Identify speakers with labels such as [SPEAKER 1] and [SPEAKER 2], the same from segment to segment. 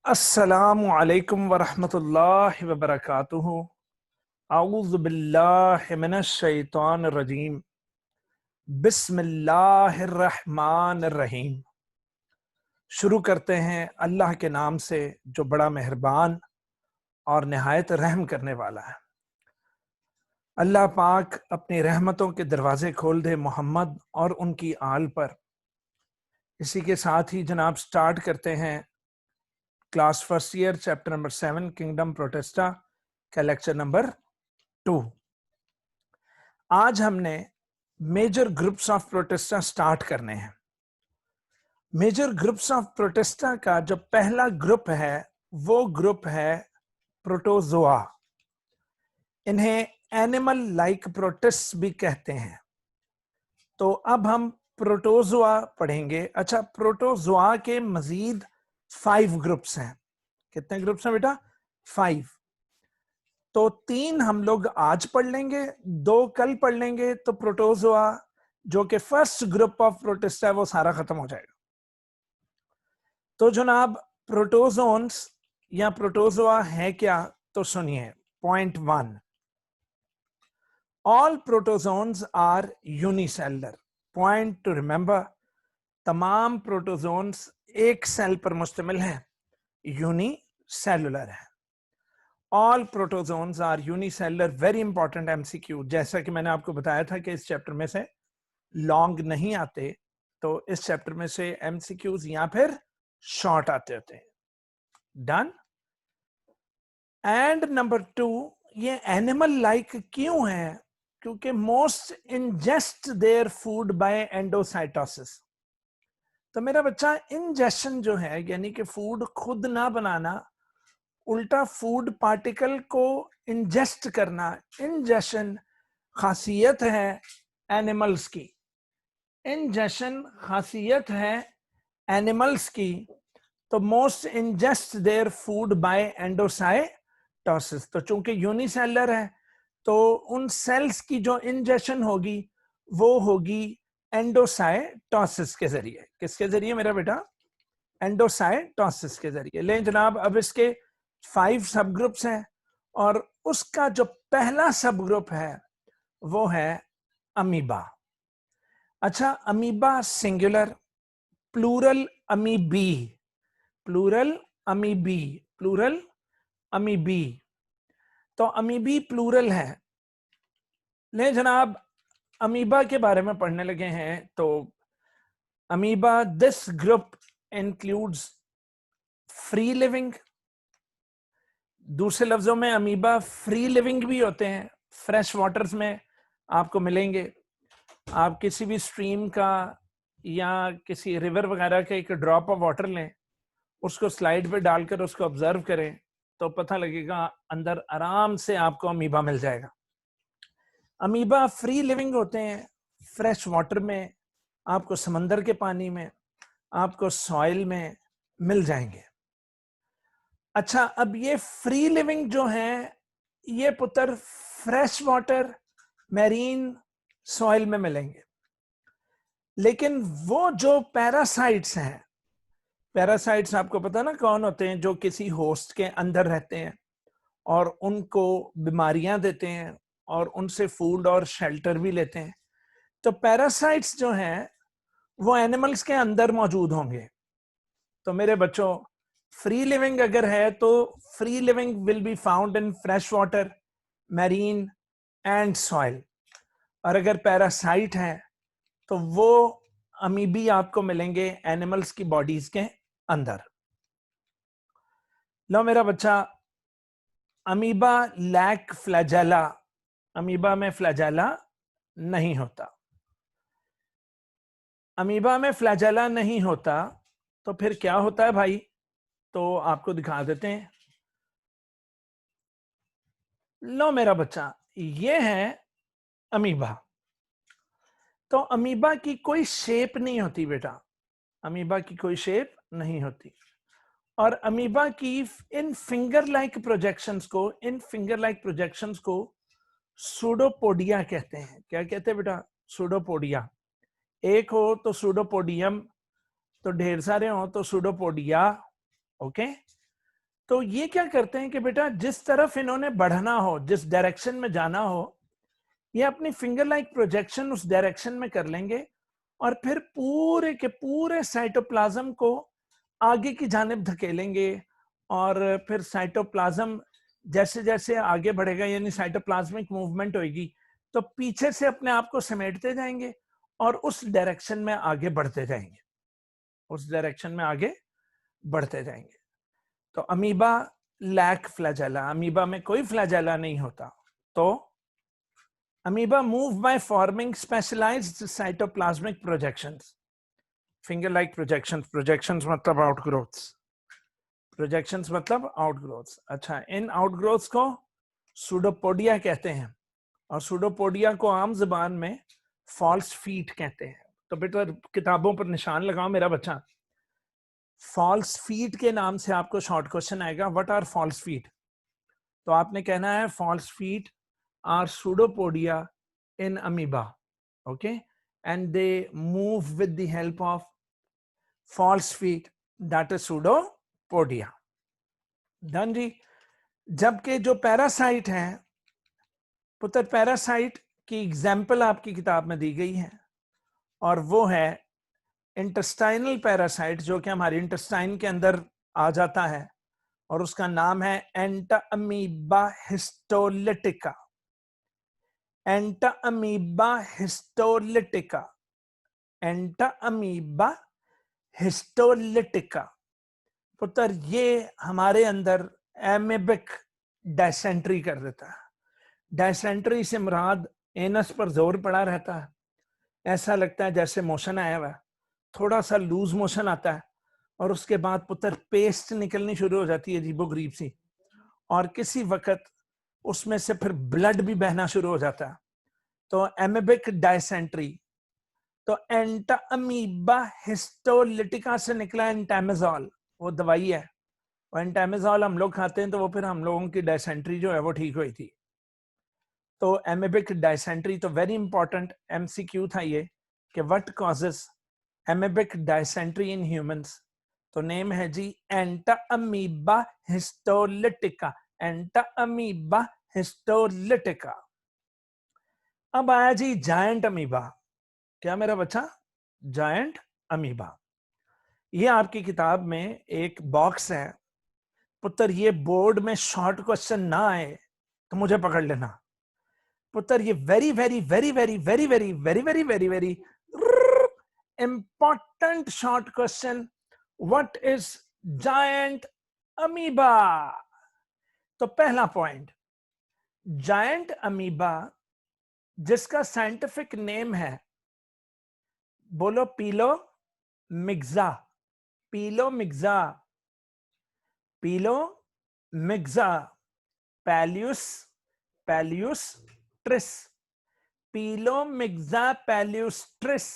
[SPEAKER 1] अस्सलामु अलैकुम वरहमतुल्लाहि वबरकातुहू। औज़ु बिल्लाहि मिनश शैतानिर रजीम। बिस्मिल्लाहिर रहमानिर रहीम। शुरू करते हैं अल्लाह के नाम से जो बड़ा मेहरबान और निहायत रहम करने वाला है। अल्लाह पाक अपनी रहमतों के दरवाजे खोल दे मोहम्मद और उनकी आल पर। इसी के साथ ही जनाब स्टार्ट करते हैं class first year chapter number 7 kingdom protista का लेक्चर नंबर 2। आज हमने major groups of protista start करने हैं। मेजर ग्रुप्स ऑफ प्रोटेस्टा का जो पहला ग्रुप है वो ग्रुप है प्रोटोजोआ। इन्हें एनिमल लाइक प्रोटिस्ट भी कहते हैं। तो अब हम प्रोटोजोआ पढ़ेंगे। अच्छा, प्रोटोजोआ के मजीद 5 ग्रुप्स हैं। कितने ग्रुप्स हैं बेटा? 5। तो 3 हम लोग आज पढ़ लेंगे, 2 कल पढ़ लेंगे, तो प्रोटोजोआ जो कि फर्स्ट ग्रुप ऑफ प्रोटिस्टा है वो सारा खत्म हो जाएगा। तो जनाब प्रोटोजोन्स या प्रोटोजोआ है क्या? तो सुनिए। Point 1, all protozoans are unicellular. Point to remember, तमाम प्रोटोजोन्स एक सेल पर मुश्तमिल है, यूनिसेलुलर है। All protozoans are unicellular. Very important MCQ. जैसा कि मैंने आपको बताया था कि इस चैप्टर में से लॉन्ग नहीं आते, तो इस चैप्टर में से एमसीक्यूज या फिर शॉर्ट आते होते हैं। डन। एंड नंबर 2, ये एनिमल लाइक क्यों है? क्योंकि most ingest there food bye endocytosis. तो मेरा बच्चा, इंजेशन जो है यानी कि फूड खुद ना बनाना, उल्टा फूड पार्टिकल को इंजेस्ट करना, इंजेशन खासियत है एनिमल्स की। इंजेशन खासियत है एनिमल्स की। तो most ingest there food bye endocytosis. तो चूंकि यूनिसेलर है तो उन सेल्स की जो इंजेशन होगी वो होगी एंडोसाइटोसिस के जरिए। किसके जरिए मेरा बेटा? एंडोसाइटोसिस के जरिए। ले जनाब, अब इसके 5 सब ग्रुप्स हैं और उसका जो पहला सब ग्रुप है वो है अमीबा। अच्छा, amoeba singular, plural amoebae, plural amoebae, plural amoebae. तो अमीबी प्लूरल है। ले जनाब, अमीबा के बारे में पढ़ने लगे हैं तो amoeba, this group includes free living. दूसरे लफ्जों में अमीबा फ्री लिविंग भी होते हैं। फ्रेश वाटर्स में आपको मिलेंगे। आप किसी भी स्ट्रीम का या किसी रिवर वगैरह का एक ड्रॉप ऑफ वाटर लें, उसको स्लाइड पे डालकर उसको ऑब्जर्व करें तो पता लगेगा अंदर आराम से आपको अमीबा मिल जाएगा। अमीबा फ्री लिविंग होते हैं, फ्रेश वाटर में, आपको समंदर के पानी में, आपको सॉइल में मिल जाएंगे। अच्छा, अब ये फ्री लिविंग जो है ये पुत्र फ्रेश वाटर, मैरीन, सॉइल में मिलेंगे। लेकिन वो जो पैरासाइट्स हैं, पैरासाइट्स आपको पता ना कौन होते हैं? जो किसी होस्ट के अंदर रहते हैं और उनको बीमारियां देते हैं और उनसे फूड और शेल्टर भी लेते हैं। तो पैरासाइट्स जो हैं वो एनिमल्स के अंदर मौजूद होंगे। तो मेरे बच्चों, फ्री लिविंग अगर है तो free living will be found in fresh water, marine and soil. और अगर पैरासाइट है तो वो अमीबी आपको मिलेंगे एनिमल्स की बॉडीज के अंदर। लो मेरा बच्चा, अमीबा लैक फ्लैजेला। अमीबा में फ्लैजेला नहीं होता। अमीबा में फ्लैजेला नहीं होता तो फिर क्या होता है भाई? तो आपको दिखा देते हैं। लो मेरा बच्चा, ये है अमीबा। तो अमीबा की कोई शेप नहीं होती बेटा, अमीबा की कोई शेप नहीं होती। और अमीबा की इन फिंगर लाइक प्रोजेक्शंस को, इन फिंगर लाइक प्रोजेक्शंस को सूडोपोडिया कहते हैं। क्या कहते हैं बेटा? सूडोपोडिया। एक हो तो सूडोपोडियम, तो ढेर सारे हो तो सूडोपोडिया। ओके। तो ये क्या करते हैं कि बेटा जिस तरफ इन्होंने बढ़ना हो, जिस डायरेक्शन में जाना हो, ये अपनी फिंगर लाइक प्रोजेक्शन उस डायरेक्शन में कर लेंगे और फिर पूरे के पूरे साइटोप्लाज्म को आगे की जानिब धकेलेंगे। और फिर साइटोप्लाज्म जैसे जैसे आगे बढ़ेगा, यानी साइटोप्लाज्मिक मूवमेंट होगी, तो पीछे से अपने आप को समेटते जाएंगे और उस डायरेक्शन में आगे बढ़ते जाएंगे, उस डायरेक्शन में आगे बढ़ते जाएंगे। तो अमीबा लैक फ्लैजेला, अमीबा में कोई फ्लैजेला नहीं होता। तो amoeba move by forming specialised cytoplasmic projections, finger like projections, projections मतलब आउटग्रोथ्स, प्रोजेक्शंस मतलब आउटग्रोथ्स। अच्छा, इन आउटग्रोथ्स को सूडोपोडिया कहते हैं और सूडोपोडिया को आम जबान में फॉल्स फीट कहते हैं। तो बेटा किताबों पर निशान लगाओ मेरा बच्चा, फॉल्स फीट के नाम से आपको शॉर्ट क्वेश्चन आएगा, व्हाट आर फॉल्स फीट। तो आपने कहना है false feet are pseudopodia in amoeba, okay, and they move with the help of false feet, that is pseudopodia. Done जी। जबकि जो पैरासाइट है पुत्र, पैरासाइट की एग्जाम्पल आपकी किताब में दी गई है और वो है इंटेस्टाइनल पैरासाइट, जो कि हमारी इंटेस्टाइन के अंदर आ जाता है और उसका नाम है एंटाअमीबा हिस्टोलिटिका, एंटाअमीबा हिस्टोलिटिका, एंटाअमीबा हिस्टोलिटिका। पुत्र ये हमारे अंदर एमेबिक डायसेंट्री कर देता है। डायसेंट्री से मुराद एनस पर जोर पड़ा रहता है, ऐसा लगता है जैसे मोशन आया हुआ है, थोड़ा सा लूज मोशन आता है और उसके बाद पुत्र पेस्ट निकलनी शुरू हो जाती है अजीबोगरीब सी, और किसी वक्त उसमें से फिर ब्लड भी बहना शुरू हो जाता है। तो एमेबिक डायसेंट्री। तो एंटाअमीबा हिस्टोलिटिका से निकला एंटामेजोल, वो दवाई है, और एंटामेजोल हम लोग खाते हैं तो वो फिर हम लोगों की डायसेंट्री जो है वो ठीक हुई थी। तो एमेबिक डायसेंट्री, तो वेरी इंपॉर्टेंट एमसीक्यू था ये कि what causes amoebic dysentery in humans. तो नेम है जी एंटाअमीबा हिस्टोलिटिका, एंटाअमीबा हिस्टोलिटिका। अब आया जी जायंट अमीबा। क्या मेरा बच्चा? Giant amoeba. ये आपकी किताब में एक बॉक्स है पुत्र, ये बोर्ड में शॉर्ट क्वेश्चन ना आए तो मुझे पकड़ लेना पुत्र, ये very very very very very very very very very very important short question, what is giant amoeba. तो पहला पॉइंट, जायंट अमीबा जिसका साइंटिफिक नेम है, बोलो पीलो मिग्जा, पीलो मिग्जा, पीलो मिग्जा, पैल्यूस, पैल्यूस ट्रिस, पीलोमिग्जा पैल्यूस्ट्रिस,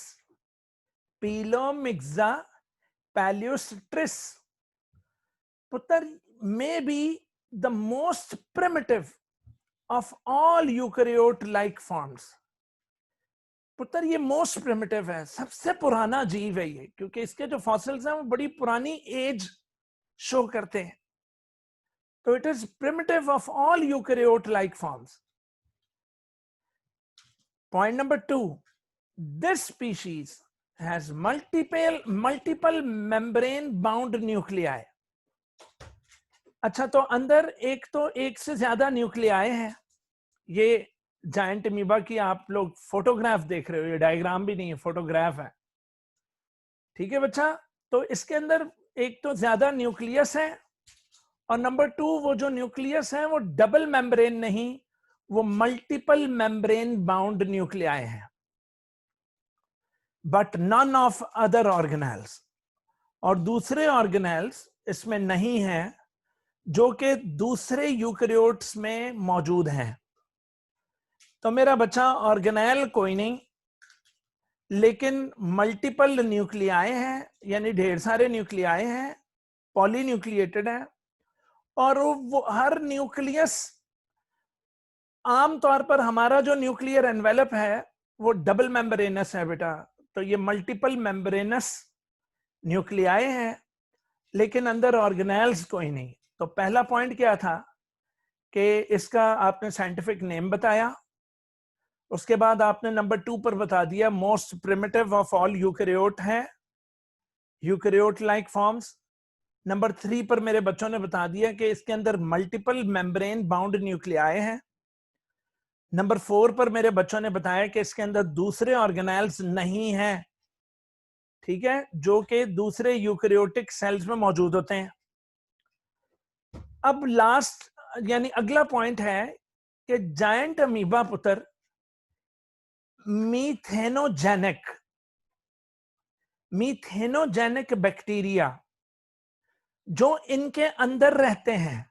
[SPEAKER 1] पीलोमिग्जा पैल्यूस्ट्रिस पुत्र may be the most primitive of all eukaryote like forms। पुत्र ये most primitive है, सबसे पुराना जीव है ये, क्योंकि इसके जो फॉसिल्स हैं वो बड़ी पुरानी एज शो करते हैं। तो it is primitive of all eukaryote like forms. Point number 2, this species has multiple membrane bound nuclei। अच्छा, तो अंदर एक से ज्यादा न्यूक्लियाई है। ये जायंट अमीबा की आप लोग फोटोग्राफ देख रहे हो, ये डायग्राम भी नहीं है, फोटोग्राफ है, ठीक है बच्चा। तो इसके अंदर एक तो ज्यादा न्यूक्लियस है और नंबर 2 वो जो न्यूक्लियस है वो डबल मेम्ब्रेन नहीं, वो मल्टीपल मेम्ब्रेन बाउंड न्यूक्लियाई है, but none of other organelles, और दूसरे ऑर्गेनेल्स इसमें नहीं है जो कि दूसरे यूकैरियोट्स में मौजूद हैं। तो मेरा बच्चा ऑर्गेनेल कोई नहीं, लेकिन मल्टीपल न्यूक्लियाई हैं, यानी ढेर सारे न्यूक्लियाई हैं, पॉलीन्यूक्लिएटेड है, और वो हर न्यूक्लियस, आमतौर पर हमारा जो न्यूक्लियर एनवेलप है वो डबल मेम्ब्रेनस है बेटा। तो ये मल्टीपल मेम्ब्रेनस न्यूक्लियाई है, लेकिन अंदर ऑर्गेनेल्स कोई नहीं। तो पहला पॉइंट क्या था कि इसका आपने साइंटिफिक नेम बताया, उसके बाद आपने नंबर 2 पर बता दिया most primitive of all eukaryote है, यूकैरियोट लाइक फॉर्म्स। नंबर 3 पर मेरे बच्चों ने बता दिया कि इसके अंदर मल्टीपल मेम्ब्रेन बाउंड न्यूक्लियाई हैं। नंबर 4 पर मेरे बच्चों ने बताया कि इसके अंदर दूसरे ऑर्गेनेल्स नहीं हैं, ठीक है, जो कि दूसरे यूकैरियोटिक सेल्स में मौजूद होते हैं। अब लास्ट यानी अगला पॉइंट है कि जायंट अमीबा पुत्र मीथेनोजेनिक बैक्टीरिया जो इनके अंदर रहते हैं,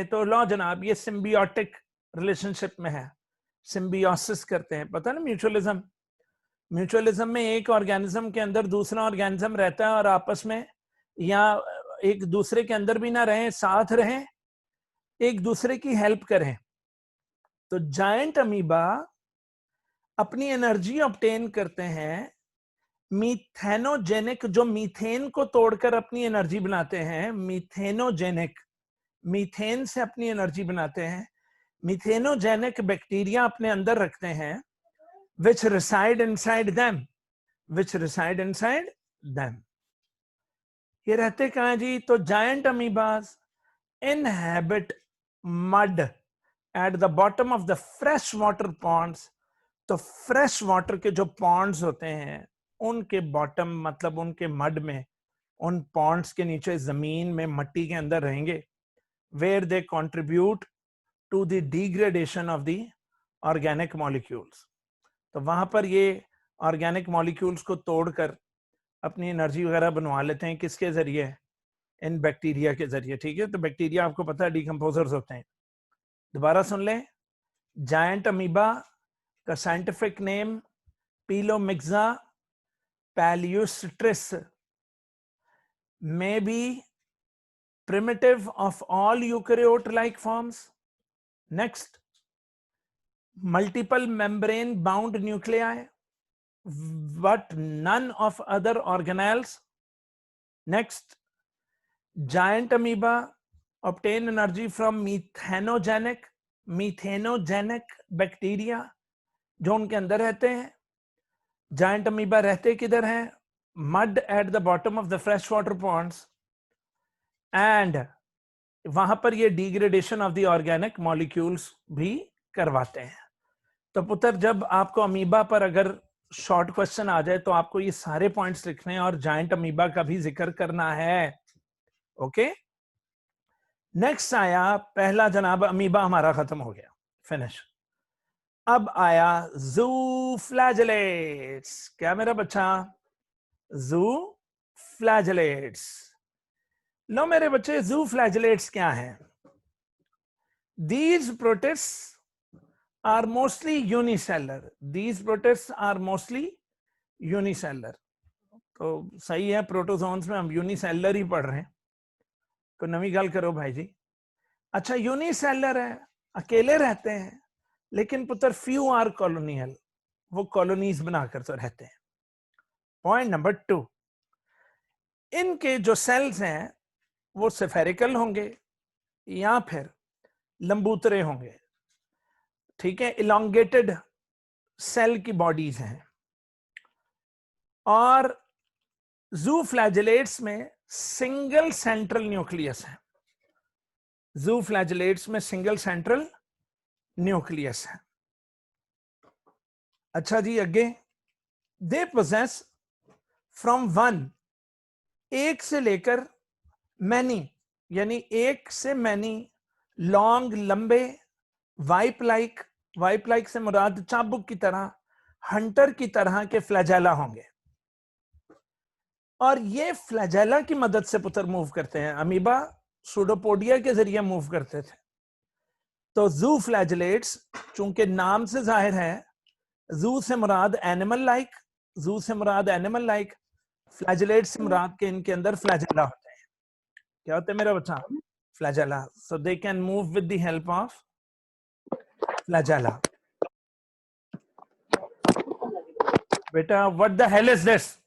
[SPEAKER 1] तो लो जनाब ये सिम्बियोटिक रिलेशनशिप में है, सिम्बियोसिस करते हैं, पता ना म्यूचुअलिज्म में एक ऑर्गेनिज्म के अंदर दूसरा ऑर्गेनिज्म रहता है और आपस में या एक दूसरे के अंदर भी ना रहें, साथ रहें, एक दूसरे की हेल्प करें। तो जायंट अमीबा अपनी एनर्जी ऑब्टेन करते हैं मीथेनोजेनिक, जो मीथेन को तोड़कर अपनी एनर्जी बनाते हैं, मीथेनोजेनिक, मीथेन से अपनी एनर्जी बनाते हैं, मीथेनोजेनिक बैक्टीरिया अपने अंदर रखते हैं, which reside inside them, ये रहते कहां जी? तो giant अमीबास inhabit mud at the bottom of the fresh water ponds। तो फ्रेश वाटर के जो पॉन्ड्स होते हैं उनके बॉटम मतलब उनके मड में, उन पॉन्ड्स के नीचे जमीन में मट्टी के अंदर रहेंगे, where they contribute to the degradation of the organic molecules. तो वहां पर ये ऑर्गेनिक मॉलिक्यूल्स को तोड़कर अपनी एनर्जी वगैरह बनवा लेते हैं, किसके जरिए? इन बैक्टीरिया के जरिए, ठीक है। तो बैक्टीरिया आपको पता है डिकम्पोजर्स होते हैं। दोबारा सुन लें, जायंट अमीबा का scientific name Pelomyxa palustris, may be primitive of all eukaryote like forms। Next, multiple membrane bound nuclei but none of other organelles। Next, giant amoeba obtain energy from methanogenic bacteria जो उनके अंदर रहते हैं। Giant amoeba रहते किधर हैं? Mud at the bottom of the fresh water ponds, and वहां पर ये degradation of the organic molecules भी करवाते हैं। तो पुत्र जब आपको अमीबा पर अगर शॉर्ट क्वेश्चन आ जाए तो आपको ये सारे पॉइंट्स लिखने हैं और जायंट अमीबा का भी जिक्र करना है। ओके, नेक्स्ट आया पहला जनाब अमीबा हमारा खत्म हो गया, फिनिश। अब आया जू फ्लैजेलेट्स। क्या मेरा बच्चा? जू फ्लैजेलेट्स। लो मेरे बच्चे, जू फ्लैजेलेट्स क्या है? These protists are mostly unicellular। These protists are mostly unicellular। तो सही है, प्रोटोजोन्स में हम यूनिसेलर ही पढ़ रहे हैं, तो नवी गल करो भाई जी। अच्छा, यूनिसेलर है, अकेले रहते हैं, लेकिन पुत्र फ्यू आर कॉलोनियल, वो कॉलोनीज बनाकर तो रहते हैं। पॉइंट नंबर 2, इनके जो सेल्स हैं वो सेफेरिकल होंगे या फिर लंबूतरे होंगे, ठीक है, इलोंगेटेड सेल की बॉडीज हैं। और जू फ्लैजेलेट्स में सिंगल सेंट्रल न्यूक्लियस है, जू फ्लैजेलेट्स में सिंगल सेंट्रल न्यूक्लियस है। अच्छा जी, आगे, दे पोजेस फ्रॉम वन, एक से लेकर मैनी, यानी एक से मैनी, लॉन्ग लंबे, वाइप लाइक से मुराद चाबुक की तरह, हंटर की तरह के फ्लैजेला होंगे, और ये फ्लैजेला की मदद से पुत्र मूव करते हैं। अमीबा सूडोपोडिया के जरिए मूव करते थे। तो जू फ्लैजेलेट्स, चूंकि नाम से जाहिर है, जू से मुराद एनिमल लाइक, फ्लैजेलेट से मुराद के इनके अंदर फ्लैजेला होते हैं। क्या होते हैं मेरा बच्चा? Flagella. So they can move with the help of flagella. बेटा, what the hell is this?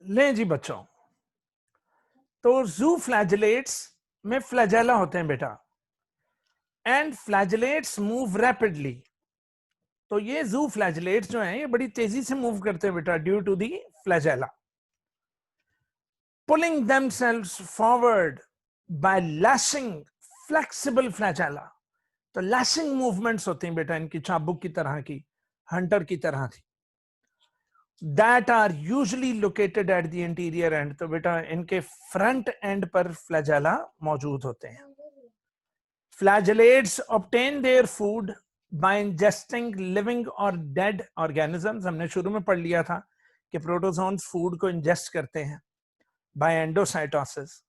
[SPEAKER 1] लें जी बच्चों, तो जू फ्लैजिलेट्स में फ्लैजेला होते हैं बेटा, एंड फ्लैजिलेट्स मूव रैपिडली। तो ये जू फ्लैजिलेट्स जो हैं ये बड़ी तेजी से मूव करते हैं बेटा, due to the flagella, pulling themselves forward by lashing flexible flagella। तो लैशिंग मूवमेंट्स होती हैं बेटा इनकी, चाबुक की तरह की, हंटर की तरह थी, that are usually located at the interior end. तो बेटा इनके फ्रंट एंड पर फ्लैजेला मौजूद होते हैं। Flagellates obtain their food by ingesting living और डेड ऑर्गेनिजम्स। हमने शुरू में पढ़ लिया था कि प्रोटोजोन्स फूड को इंजेस्ट करते हैं बाय एंडोसाइटोसिस,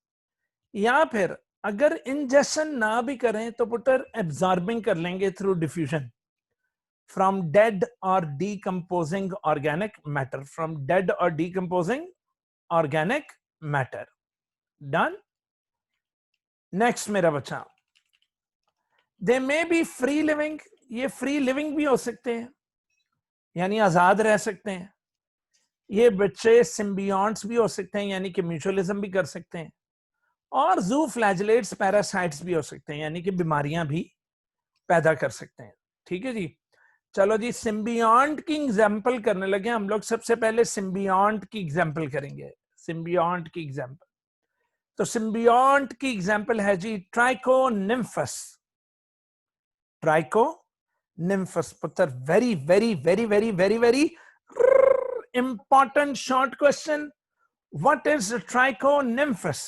[SPEAKER 1] या फिर अगर इंजेक्शन ना भी करें तो पुत्र एब्जॉर्बिंग कर लेंगे थ्रू डिफ्यूजन फ्रॉम डेड और डीकंपोजिंग ऑर्गेनिक मैटर, फ्रॉम डेड और डीकंपोजिंग ऑर्गेनिक मैटर। डन। नेक्स्ट मेरा बच्चा, दे मे बी फ्री लिविंग। ये फ्री लिविंग भी हो सकते हैं, यानी आजाद रह सकते हैं। ये बच्चे सिम्बियॉन्ट्स भी हो सकते हैं, यानी कि म्यूचुअलिज्म भी कर सकते हैं। और जू फ्लैजिलेट्स पैरासाइट्स भी हो सकते हैं, यानी कि बीमारियां भी पैदा कर सकते हैं। ठीक है जी। चलो जी, सिम्बियॉन्ट की एग्जांपल करने लगे हम लोग। सबसे पहले सिम्बियॉन्ट की एग्जांपल करेंगे, सिम्बियॉन्ट की एग्जांपल। तो सिम्बियॉन्ट की एग्जांपल है जी ट्राइकोनिम्फस। ट्राइकोनिम्फस पुत्र, very very very very very very important short question, what is Trichonympha?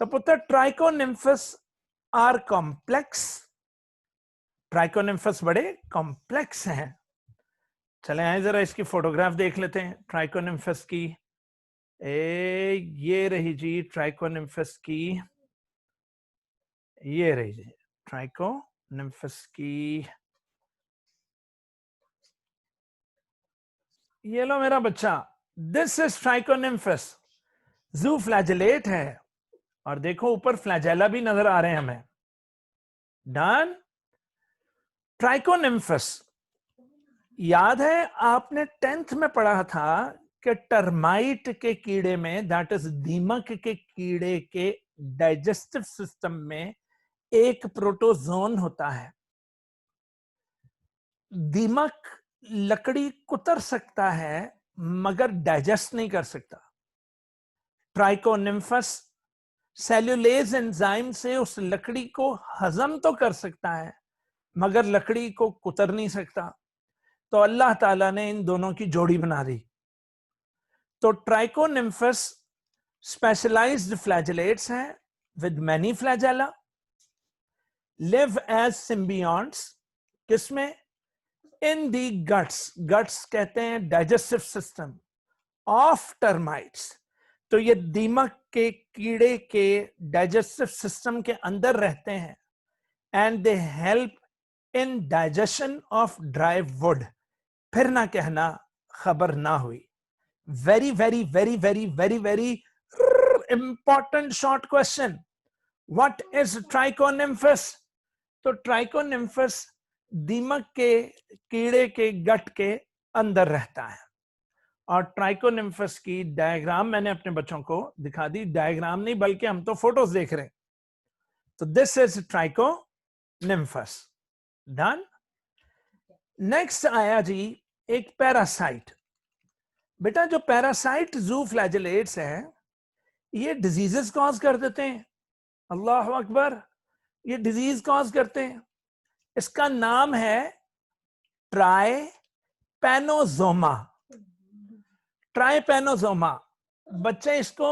[SPEAKER 1] तो पुत्र ट्राइकोनिम्फस आर कॉम्प्लेक्स। ट्राइकोनिम्फस बड़े कॉम्प्लेक्स हैं। चले आए जरा इसकी फोटोग्राफ देख लेते हैं ट्राइकोनिम्फस की। ये रही जी ट्राइकोनिम्फस की, ये रही जी ट्राइकोनिम्फस की। ये लो मेरा बच्चा, दिस इज ट्राइकोनिम्फस। जू फ्लैजिलेट है, और देखो ऊपर फ्लैजेला भी नजर आ रहे हैं हमें। डन। ट्राइकोनिम्फस, याद है आपने 10th में पढ़ा था कि टर्माइट के कीड़े में, दैट इज दीमक के कीड़े के डाइजेस्टिव सिस्टम में एक प्रोटोजोन होता है। दीमक लकड़ी कुतर सकता है मगर डाइजेस्ट नहीं कर सकता। ट्राइकोनिम्फस सेल्यूलेज एंजाइम से उस लकड़ी को हजम तो कर सकता है मगर लकड़ी को कुतर नहीं सकता। तो अल्लाह ताला ने इन दोनों की जोड़ी बना दी। तो ट्राइकोनिम्फस स्पेशलाइज्ड फ्लैजिलेट्स हैं with many flagella, live as symbionts. किसमें? In the guts. गट्स कहते हैं डाइजेस्टिव सिस्टम ऑफ टर्माइट्स। तो ये दीमक के कीड़े के डाइजेस्टिव सिस्टम के अंदर रहते हैं, and they help in digestion of dry wood. फिर ना कहना खबर ना हुई। Very very very very very very important short question, what is Trichonympha? तो ट्राइकोनिम्फस दीमक के कीड़े के गट के अंदर रहता है। और ट्राइकोनिम्फस की डायग्राम मैंने अपने बच्चों को दिखा दी, डायग्राम नहीं बल्कि हम तो फोटोज देख रहे हैं। तो दिस इज ट्राइकोनिम्फस। डन। नेक्स्ट आया जी एक पैरासाइट। बेटा जो पैरासाइट जू फ्लैजिलेट्स है, ये डिजीजेस कॉज कर देते हैं। अल्लाह अकबर, ये डिजीज कॉज करते हैं। इसका नाम है ट्राइपैनोसोमा। ट्राइपैनोसोमा, बच्चे इसको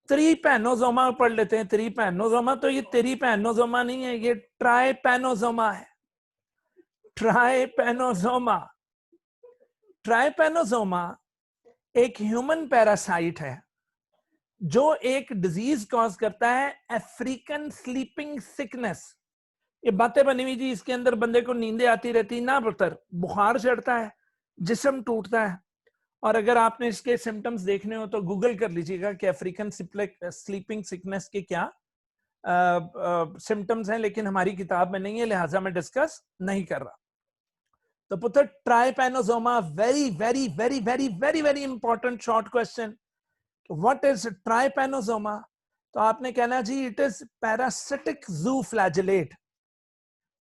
[SPEAKER 1] त्रिपैनोसोमा पढ़ लेते हैं। त्रिपैनोसोमा, तो ये त्रिपैनोसोमा नहीं है, ये ट्राइपैनोसोमा है। ट्राइपैनोसोमा। ट्राइपैनोसोमा एक ह्यूमन पैरासाइट है जो एक डिजीज कॉज करता है, अफ्रीकन स्लीपिंग सिकनेस। ये बातें बनी हुई जी, इसके अंदर बंदे को नींदें आती रहती ना पुत्र, बुखार चढ़ता है, जिस्म टूटता है। और अगर आपने इसके सिम्टम्स देखने हो तो गूगल कर लीजिएगा कि अफ्रीकन स्लीपिंग सिकनेस के क्या सिम्टम्स हैं, लेकिन हमारी किताब में नहीं है लिहाजा मैं डिस्कस नहीं कर रहा। तो पुत्र Trypanosoma, very very very very very very important short question, what is Trypanosoma? तो आपने कहना जी it is parasitic zooflagellate,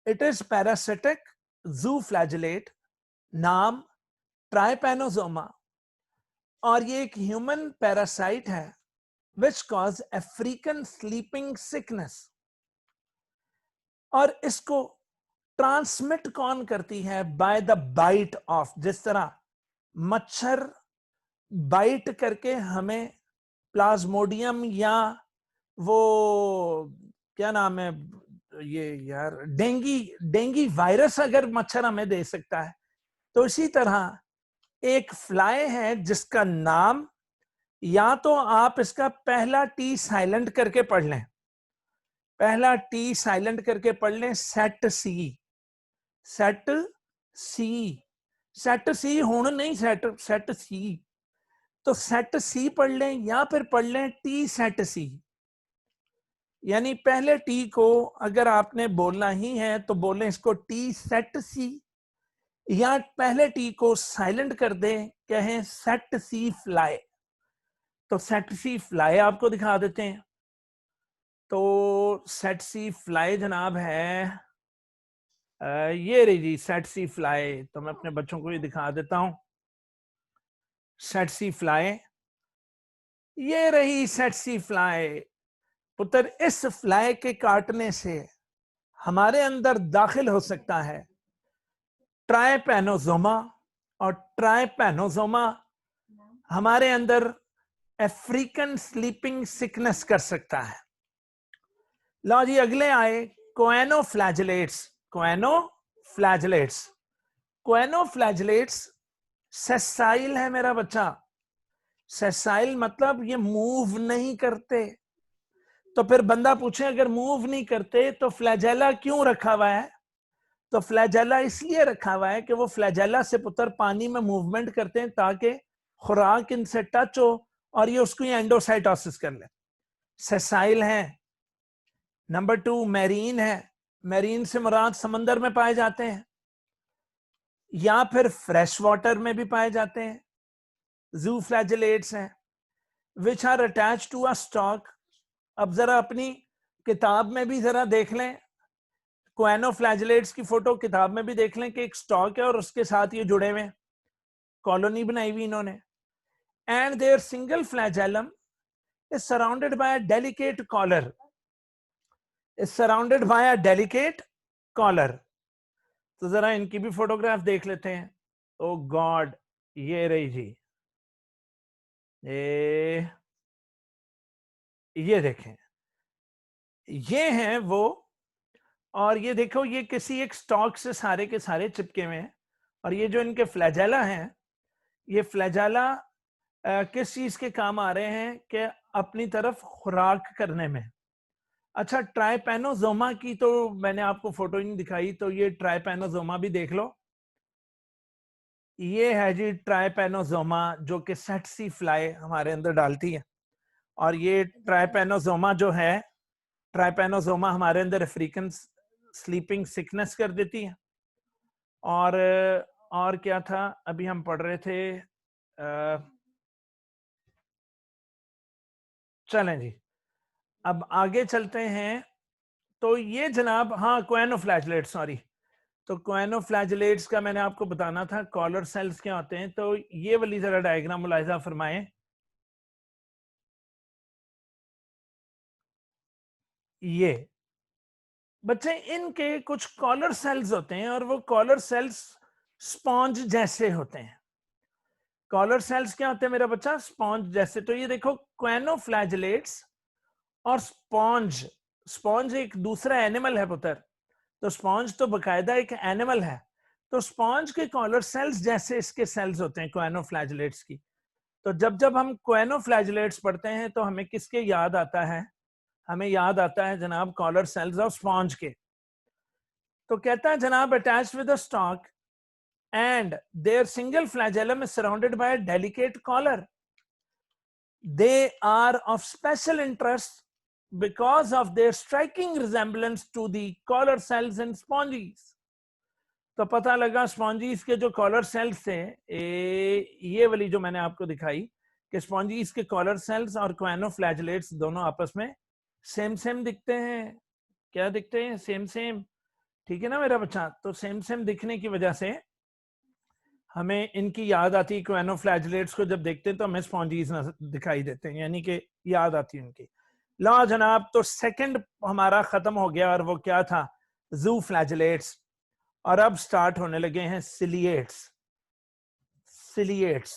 [SPEAKER 1] it is parasitic zooflagellate, नाम ट्राइपैनोसोमा, और ये एक ह्यूमन पैरासाइट है which cause African sleeping sickness. और इसको ट्रांसमिट कौन करती है? बाय द बाइट ऑफ, जिस तरह मच्छर बाइट करके हमें प्लाज्मोडियम या वो क्या नाम है ये यार, डेंगी वायरस अगर मच्छर हमें दे सकता है, तो इसी तरह एक फ्लाई है जिसका नाम, या तो आप इसका पहला टी साइलेंट करके पढ़ लें, पहला टी साइलेंट करके पढ़ लें, सेट सी, सेट सी, सेट सी हूं नहीं, सेट सेट सी, तो सेट सी पढ़ लें या फिर पढ़ लें टी सेट सी। यानी पहले टी को अगर आपने बोलना ही है तो बोलें इसको टी सेट सी, या पहले टी को साइलेंट कर दें, कहें सेट सी फ्लाई। तो सेट सी फ्लाई आपको दिखा देते हैं। तो सेट सी फ्लाई जनाब है ये रही जी सेट सी फ्लाई, तो मैं अपने बच्चों को ये दिखा देता हूं, सेट सी फ्लाई, ये रही सेट सी फ्लाई। पुत्र इस फ्लाई के काटने से हमारे अंदर दाखिल हो सकता है ट्राइपैनोसोमा, और ट्राइपैनोसोमा हमारे अंदर अफ्रीकन स्लीपिंग सिकनेस कर सकता है। लो जी अगले आए कोएनोफ्लैजिलेट्स, कोएनोफ्लैजिलेट्स, कोएनोफ्लैजिलेट्स सेसाइल है मेरा बच्चा, सेसाइल मतलब ये मूव नहीं करते। तो फिर बंदा पूछे अगर मूव नहीं करते तो फ्लैजेला क्यों रखा हुआ है? तो फ्लैजेला इसलिए रखा हुआ है कि वो फ्लैजेला से पुत्र पानी में मूवमेंट करते हैं ताकि खुराक इनसे टच हो और ये उसको एंडोसाइटोसिस कर ले। सेसाइल है। नंबर 2 मैरीन है, मैरीन से मुराद समंदर में पाए जाते हैं या फिर फ्रेश वाटर में भी पाए जाते हैं। जू फ्लैजिलेट्स हैं which are attach to a stalk. अब जरा अपनी किताब में भी जरा देख लें, कोएनोफ्लैजिलेट्स की फोटो किताब में भी देख लें कि एक स्टॉक है और उसके साथ ये जुड़े हुए, कॉलोनी बनाई हुई इन्होंने। And their single flagellum is surrounded by a delicate collar, is surrounded by a delicate collar. तो जरा इनकी भी फोटोग्राफ देख लेते हैं। ओ गॉड, ये रही जी, ये देखें, ये हैं वो, और ये देखो ये किसी एक स्टॉक से सारे के सारे चिपके हुए हैं। और ये जो इनके फ्लैजेला हैं, ये फ्लैजेला किस चीज के काम आ रहे हैं कि अपनी तरफ खुराक करने में। अच्छा ट्राइपैनोसोमा की तो मैंने आपको फोटो ही नहीं दिखाई, तो ये ट्राइपैनोसोमा भी देख लो। ये है जी ट्राइपैनोसोमा जो कि सेट सी फ्लाई हमारे अंदर डालती है। और ये ट्राइपैनोसोमा जो है, ट्राइपैनोसोमा हमारे अंदर अफ्रीकन स्लीपिंग सिकनेस कर देती है। और क्या था अभी हम पढ़ रहे थे, चलें जी अब आगे चलते हैं। तो ये जनाब, हाँ कोएनोफ्लैजिलेट, सॉरी, तो कोएनोफ्लैजिलेट्स का मैंने आपको बताना था कॉलर सेल्स क्या होते हैं। तो ये वाली जरा डायग्राम मुलाहिजा फरमाएं। ये बच्चे इनके कुछ कॉलर सेल्स होते हैं और वो कॉलर सेल्स स्पॉन्ज जैसे होते हैं। कॉलर सेल्स क्या होते हैं मेरा बच्चा? स्पॉन्ज जैसे। तो ये देखो कोएनोफ्लैजिलेट्स और स्पॉन्ज, स्पॉन्ज एक दूसरा एनिमल है पुत्र, तो स्पॉन्ज तो बकायदा एक एनिमल है। तो स्पॉन्ज के कॉलर सेल्स जैसे इसके सेल्स होते हैं कोएनोफ्लैजिलेट्स की। तो जब जब हम कोएनोफ्लैजिलेट्स पढ़ते हैं तो हमें किसके याद आता है? हमें याद आता है जनाब कॉलर सेल्स ऑफ स्पॉन्ज के। तो कहता है जनाब attached with a stock and their single flagellum is surrounded by a delicate collar. They are of special interest because of their striking resemblance to the collar cells in sponges. तो पता लगा स्पॉन्जीज के जो कॉलर सेल्स थे, ये वाली जो मैंने आपको दिखाई, कि स्पॉन्जीज के कॉलर सेल्स और क्वानोफ्लैजेलेट्स दोनों आपस में सेम सेम दिखते हैं। क्या दिखते हैं? Same same. ठीक है ना मेरा बच्चा? तो सेम सेम दिखने की वजह से हमें इनकी याद आती है। क्वानोफ्लैजेलेट्स को जब देखते हैं तो हमें स्पॉन्जीज दिखाई देते हैं, यानी कि याद आती है उनकी। ला जनाब, तो सेकंड हमारा खत्म हो गया, और वो क्या था? जू फ्लैजेलेट्स। और अब स्टार्ट होने लगे हैं सिलिएट्स। सिलिएट्स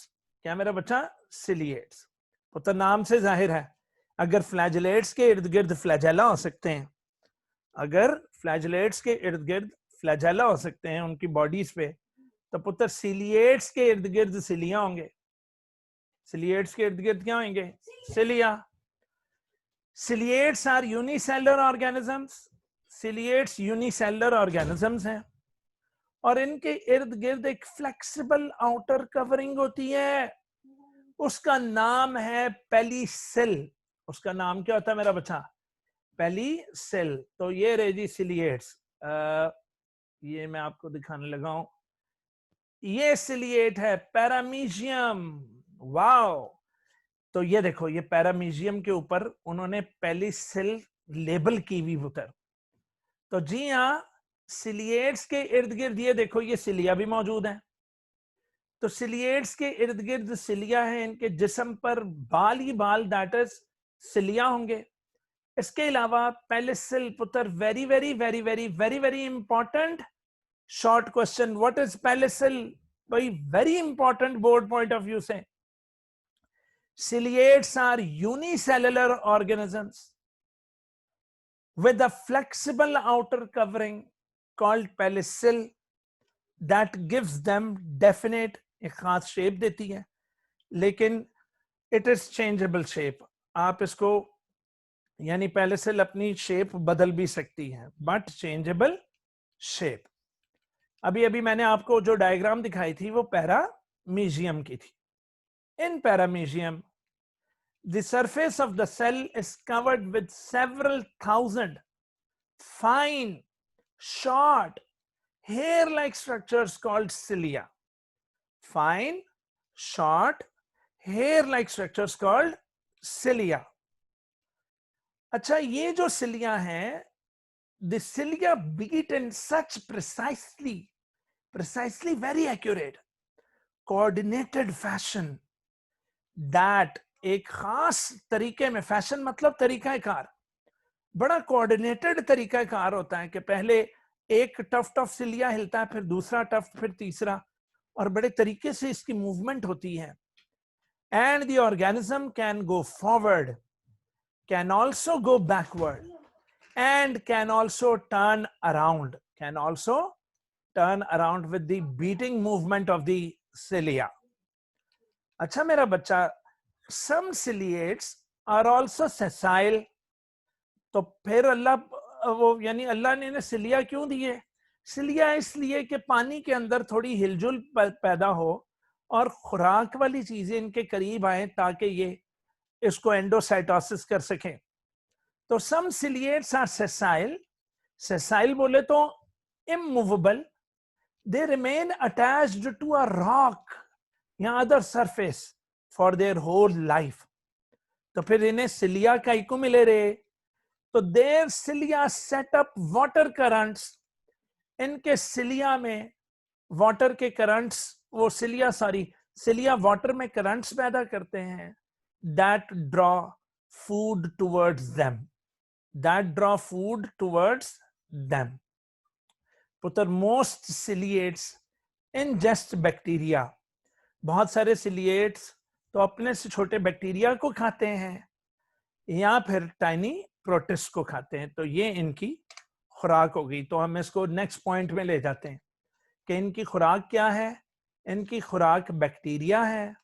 [SPEAKER 1] क्या मेरा बच्चा? सिलिएट्स। तो नाम से जाहिर है, अगर फ्लैजेलेट्स के इर्द गिर्द फ्लैजेला हो सकते हैं, अगर फ्लैजेलेट्स के इर्द गिर्द फ्लैजेला हो सकते हैं उनकी बॉडीज पे, तो पुत्र सिलिएट्स के इर्द गिर्द सिलिया होंगे। सिलिएट्स के इर्द गिर्द क्या होंगे? Cilia. Ciliates are unicellular organisms. Ciliates unicellular organisms हैं, और इनके इर्द गिर्द एक फ्लेक्सिबल आउटर कवरिंग होती है, उसका नाम है पेलिसिल। उसका नाम क्या होता है मेरा बच्चा? पेलिसिल। तो ये रहे सिलिएट्स। ये मैं आपको दिखाने लगा हूं। ये सिलिएट है पैरामीशियम। वाओ! तो ये देखो, ये पैरामीशियम के ऊपर उन्होंने पेलिसिल लेबल की हुई उतर। तो जी हाँ, सिलिएट्स के इर्द गिर्द ये देखो, ये सिलिया भी मौजूद है। तो सिलिएट्स के इर्द गिर्द सिलिया है, इनके जिस्म पर बाल ही बाल, दैट इज सिलिया होंगे। इसके अलावा पेलिसिल पुत्र, very very very very very very important short question, what is pellicle? भाई very important board point of view से। Ciliates are unicellular organisms with a flexible outer covering called पेलिसिल that gives them definite, एक खास shape देती है, लेकिन it is changeable shape. आप इसको, यानी पेलिसिल अपनी शेप बदल भी सकती है, बट चेंजेबल शेप। अभी अभी मैंने आपको जो डायग्राम दिखाई थी वो पैरामीशियम की थी। इन paramecium, the surface of the cell is covered with several thousand fine, short, hair-like structures called cilia. Fine, short, hair-like structures called cilia. अच्छा, ये जो cilia है, the cilia beat in such precisely very accurate, coordinated fashion that एक खास तरीके में, fashion मतलब तरीकाकार, बड़ा कोऑर्डिनेटेड तरीकाकार होता है कि पहले एक टफ्ट ऑफ सिलिया हिलता है, फिर दूसरा टफ्ट, फिर तीसरा, और बड़े तरीके से इसकी मूवमेंट होती है। And the organism can go forward, can also go backward, and can also turn around, with the beating movement of the cilia. अच्छा मेरा बच्चा, some ciliates are also sessile। तो फिर अल्लाह, वो यानी अल्लाह ने सिलिया क्यों दिए? सिलिया इसलिए कि पानी के अंदर थोड़ी हिलजुल पैदा हो और खुराक वाली चीजें इनके करीब आए, ताकि ये इसको एंडोसाइटोसिस कर सकें। तो some ciliates are sessile. Sessile बोले तो immovable, they remain attached to a rock या other surface for their whole life. तो फिर इन्हें सिलिया का इको मिले रहे। तो their cilia set up water currents. इनके सिलिया में वाटर के करंट्स, वो सिलिया वाटर में करंट्स पैदा करते हैं, that draw food towards them. पुत्र, मोस्ट सिलिएट्स इंजेस्ट बैक्टीरिया। बहुत सारे सिलिएट्स तो अपने से छोटे बैक्टीरिया को खाते हैं, या फिर टाइनी प्रोटिस्ट को खाते हैं। तो ये इनकी खुराक हो गई। तो हम इसको नेक्स्ट पॉइंट में ले जाते हैं कि इनकी खुराक क्या है। इनकी खुराक बैक्टीरिया है,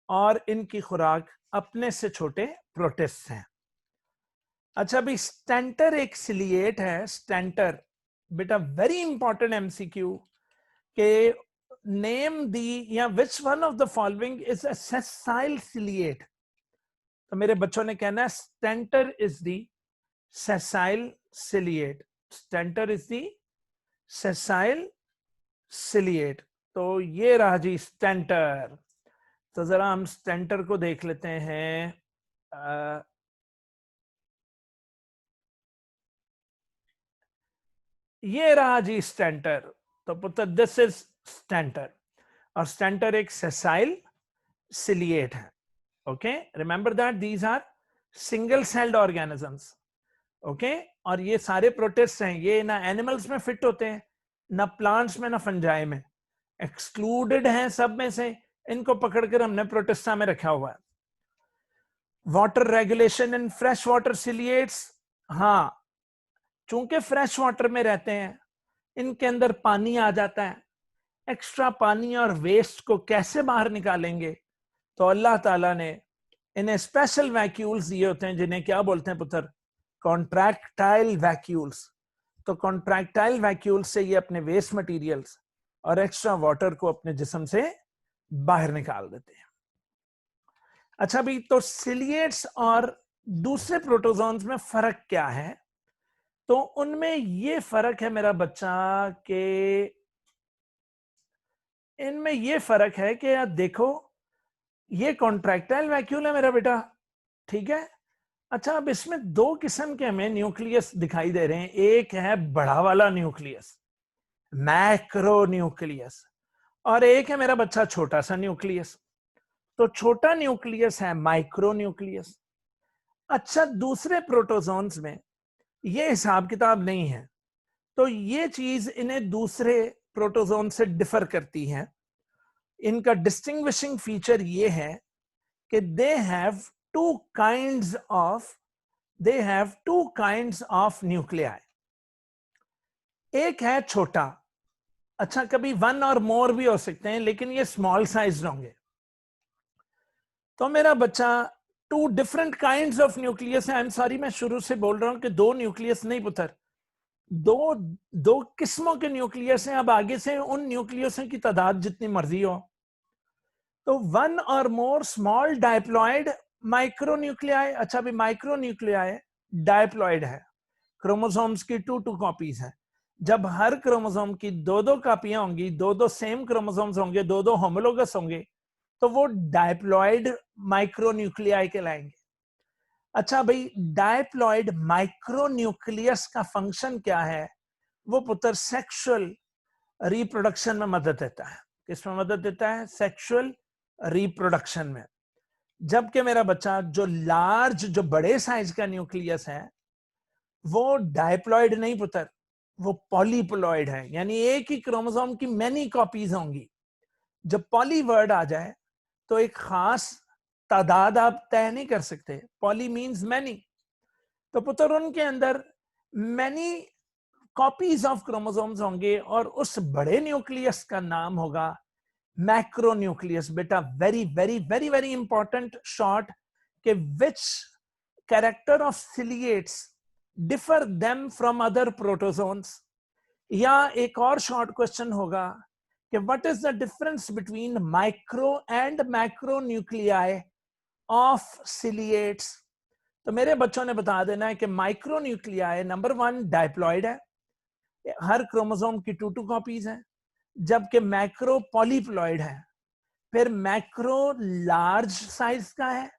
[SPEAKER 1] और इनकी खुराक अपने से छोटे प्रोटिस्ट हैं। अच्छा, अभी स्टेंटर एक सिलिएट है। स्टेंटर बेटा वेरी इंपॉर्टेंट एमसीक्यू के नेम दी, या which one of the following is a sessile ciliate. तो मेरे बच्चों ने कहना है Stentor is the sessile ciliate. Stentor is the sessile ciliate. तो ये रहा जी स्टेंटर। तो जरा हम स्टेंटर को देख लेते हैं। ये रहा जी स्टेंटर। तो पुत्र दिस इज स्टेंटर, और स्टेंटर एक सेसाइल सिलिएट है। Okay, remember that these are single celled organisms. Okay, और ये सारे प्रोटिस्ट हैं, ये ना एनिमल्स में फिट होते हैं, ना प्लांट्स में, ना फंजाई में, एक्सक्लूडेड हैं सब में से। इनको पकड़कर हमने प्रोटिस्टा में रखा हुआ है। Water regulation in fresh water ciliates, हाँ, चूंकि फ्रेश वाटर में रहते हैं, इनके अंदर पानी आ जाता है। एक्स्ट्रा पानी और वेस्ट को कैसे बाहर निकालेंगे? तो अल्लाह ताला ने इन्हें स्पेशल वैक्यूल्स दिए होते हैं, जिन्हें क्या बोलते हैं पुत्र? Contractile vacuoles. तो कॉन्ट्रैक्टाइल वैक्यूल से ये अपने वेस्ट मटेरियल्स और एक्स्ट्रा वाटर को अपने जिस्म से बाहर निकाल देते हैं। अच्छा भाई, तो सिलिएट्स और दूसरे प्रोटोजोन्स में फर्क क्या है? तो उनमें ये फर्क है मेरा बच्चा कि इनमें ये फर्क है कि यार देखो, ये कॉन्ट्रैक्टाइल वैक्यूल है मेरा बेटा, ठीक है। अच्छा, अब इसमें दो किस्म के हमें न्यूक्लियस दिखाई दे रहे हैं। एक है बड़ा वाला न्यूक्लियस, मैक्रो न्यूक्लियस, और एक है मेरा बच्चा छोटा सा न्यूक्लियस। तो छोटा न्यूक्लियस है माइक्रो न्यूक्लियस। अच्छा, दूसरे प्रोटोजोन्स में ये हिसाब किताब नहीं है। तो ये चीज इन्हें दूसरे प्रोटोजोन से डिफर करती है। इनका डिस्टिंग्विशिंग फीचर ये है कि they have two kinds of nuclei. एक है छोटा, अच्छा कभी वन और मोर भी हो सकते हैं, लेकिन ये स्मॉल साइज होंगे। तो मेरा बच्चा, two different kinds of nucleus है। आई एम सॉरी, मैं शुरू से बोल रहा हूं कि दो न्यूक्लियस नहीं पुत्र, दो दो किस्मों के न्यूक्लियस हैं। अब आगे से उन न्यूक्लियसों की तादाद जितनी मर्जी हो। तो वन और मोर स्मॉल डायप्लॉइड माइक्रोन्यूक्लियाई। अच्छा भी माइक्रोन्यूक्लियाई डायप्लॉइड है, क्रोमोसोम्स की टू कॉपीज है। जब हर क्रोमोसोम की दो कॉपियां होंगी, दो सेम क्रोमोसोम्स होंगे, दो होमोलोगस होंगे, तो वो डायप्लॉइड माइक्रोन्यूक्लियाई कहलाएंगे। अच्छा भाई, डायप्लॉइड माइक्रोन्यूक्लियस का फंक्शन क्या है? वो पुत्र सेक्सुअल रिप्रोडक्शन में मदद देता है। किसमें मदद देता है? सेक्सुअल रिप्रोडक्शन में। जबकि मेरा बच्चा, जो बड़े साइज का न्यूक्लियस है, वो डायप्लॉइड नहीं पुत्र, वो पॉलीप्लॉइड है। यानी एक ही क्रोमोसोम की मैनी कॉपीज होंगी। जब पॉली वर्ड आ जाए तो एक खास तादाद आप तय नहीं कर सकते। Poly means many. तो पुत्र उनके अंदर मैनी कॉपीज ऑफ क्रोमोसोम्स होंगे, और उस बड़े न्यूक्लियस का नाम होगा मैक्रोन्यूक्लियस। बेटा, very very very very important short, के which character of ciliates differ them from other protozoans. या एक और शॉर्ट क्वेश्चन होगा कि what is the difference between micro and macro nuclei of ciliates. तो मेरे बच्चों ने बता देना है कि micro nuclei number one diploid है, हर क्रोमोसोम की टू कॉपीज हैं। जबकि मैक्रो पॉलीप्लॉइड है। फिर मैक्रो लार्ज साइज का है,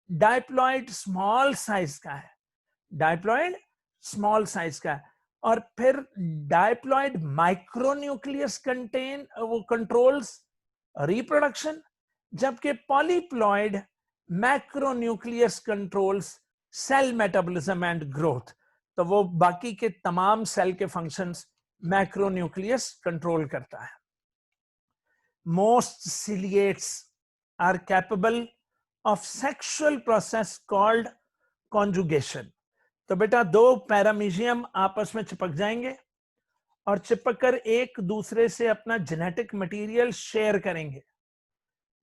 [SPEAKER 1] डायप्लॉइड स्मॉल साइज का है। डायप्लॉइड स्मॉल साइज का है। और फिर डायप्लॉइड माइक्रोन्यूक्लियस वो कंट्रोल्स रिप्रोडक्शन, जबकि polyploid macronucleus controls cell metabolism and growth. तो वो बाकी के तमाम सेल के फंक्शंस मैक्रोन्यूक्लियस कंट्रोल करता है। Most ciliates are capable of sexual process called conjugation. तो बेटा, दो पैरामीशियम आपस में चिपक जाएंगे और चिपक कर एक दूसरे से अपना जेनेटिक मटेरियल शेयर करेंगे।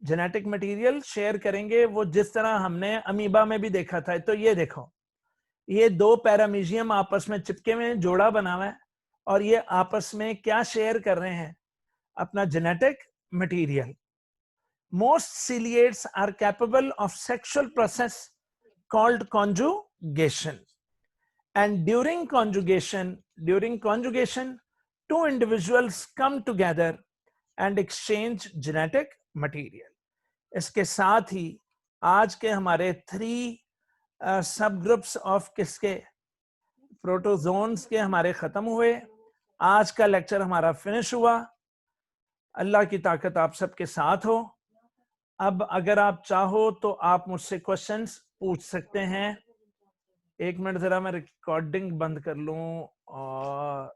[SPEAKER 1] जेनेटिक मटेरियल शेयर करेंगे, वो जिस तरह हमने अमीबा में भी देखा था। तो ये देखो, ये दो पैरामीशियम आपस में चिपके हुए जोड़ा बना हुआ है, और ये आपस में क्या शेयर कर रहे हैं? अपना genetic material. Most ciliates are capable of sexual process called conjugation. And during conjugation, two individuals come together and exchange genetic material. इसके साथ ही आज के हमारे 3 सब ग्रुप्स ऑफ किसके प्रोटोजोन्स के हमारे खत्म हुए। आज का लेक्चर हमारा फिनिश हुआ। अल्लाह की ताकत आप सबके साथ हो। अब अगर आप चाहो तो आप मुझसे क्वेश्चंस पूछ सकते हैं। 1 मिनट जरा मैं रिकॉर्डिंग बंद कर लूं और